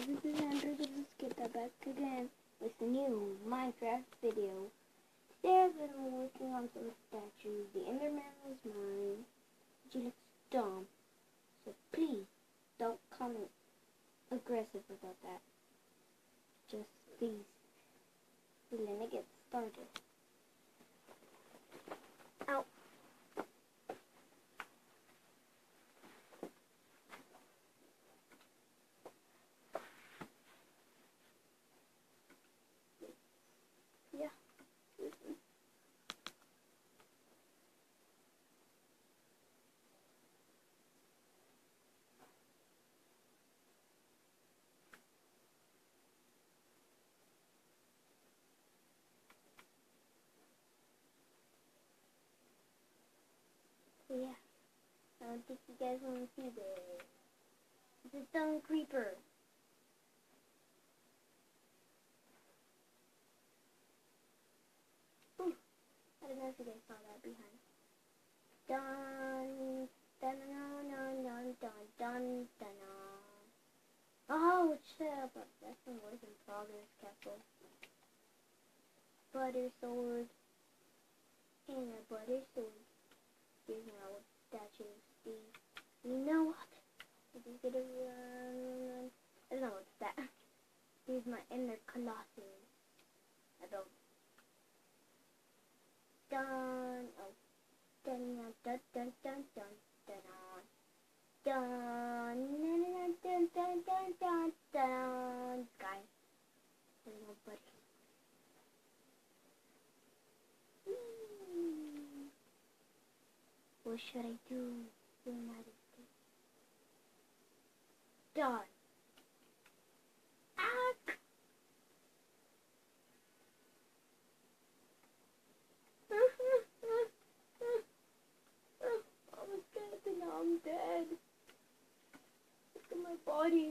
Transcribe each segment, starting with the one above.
this is Andrew the Skipper back again with a new Minecraft video. Today I've been working on some statues. The Enderman was mine. She looks dumb. So please don't comment aggressive about that. Just please. Let me get started. Ow. Yeah. Yeah. I don't think you guys want to see this. It's a stone creeper. Ooh. I don't know if you guys saw that behind. Dun dun dun dun dun dun dun dun. Oh, shut up! That's some work in progress, Castle. Butter sword and a butter sword. Here's my old statue. Steve. You know what? I just gonna run. I don't know what's that. Here's my inner colossus. I built. Dun. Oh. Dun dun dun dun dun dun dun dun dun dun dun dun dun dun. Guy. There's nobody. What should I do? United States. Done. Ack! I was dead and now I'm dead. Look at my body.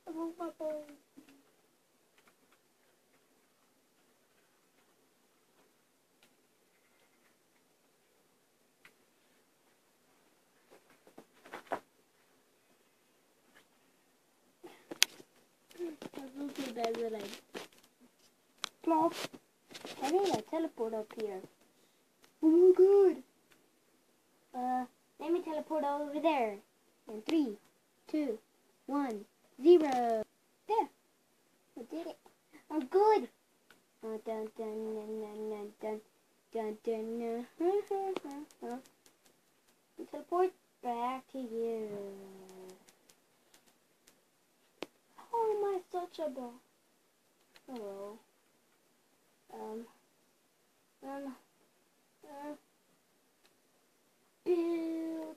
I broke my bones. I feel too bad that I plop. I think I teleport up here. Oh my god. Let me teleport over there. In 3, 2, 1, 0. There. I did it. I'm good. Dun dun dun dun dun dun dun. Teleport back to you. How am I such a ball? Hello. Build.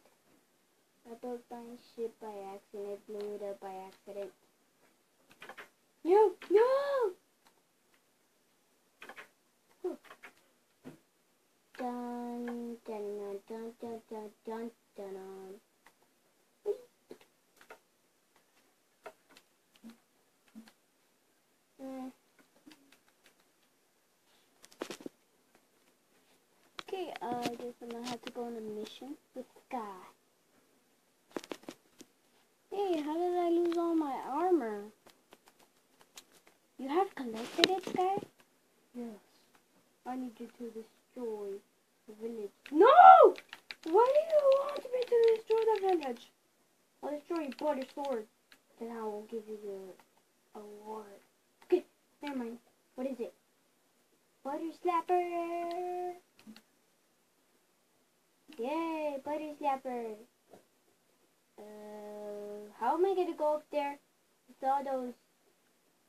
I built my ship by accident. Blew it up by accident. No, no. Dun dun dun dun dun dun dun dun. Okay, I guess I'm gonna have to go on a mission with Sky. Hey, how did I lose all my armor? You have collected it, Sky? Yes. I need you to destroy the village. No! Why do you want me to destroy the village? I'll destroy your butter sword. Then I will give you the award. Okay, never mind. What is it? Butter slapper! Yay, butter slapper! How am I gonna go up there with all those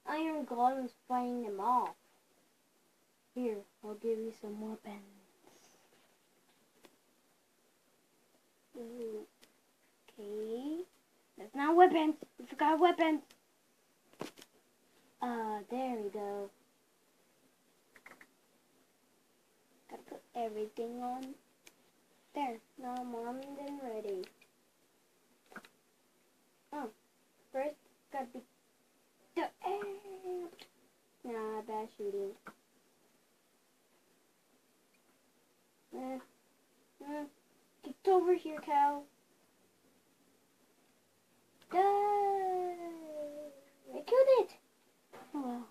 iron golems fighting them off? Here, I'll give you some weapons. Okay. That's not weapons. We forgot weapons. There we go. Gotta put everything on. There. Now I'm armed and ready. Oh. First, gotta be the air. Nah, bad shooting. It's over here, cow. Die! I killed it! Oh well.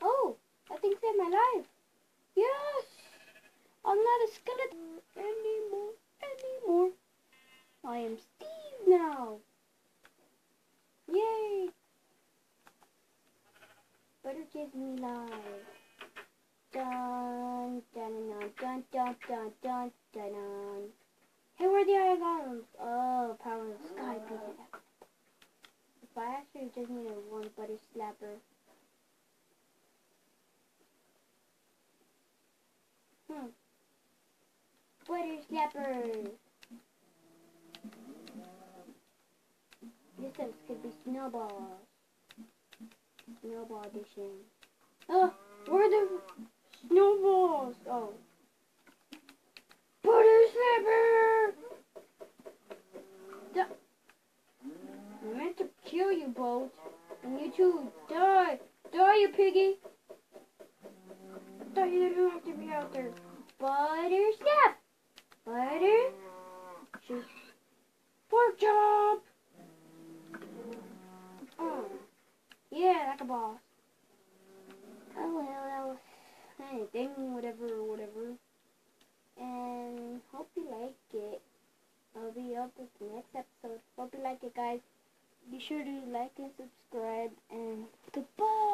Oh! I think saved my life! Yes! I'm not a skeleton anymore. I am Steve now! Yay! Butter gives me life. Dun dun dun dun dun dun dun dun. Hey, where are the iron golems? Oh, power of the sky beat it up. If I actually just need a one butter slapper. Butter slapper. This could be snowballs. Snowball edition. Oh, where are the snowballs? Oh. Butter slapper! I meant to kill you both. And you two, die! Die, you piggy! I thought you didn't have to be out there. Butter snap! Butter. Shoot. Pork chop! Oh. Yeah, like a boss. Oh well, that was anything, whatever. And hope you like it. I'll be up with the next episode. Hope you like it, guys. Be sure to like and subscribe, and goodbye.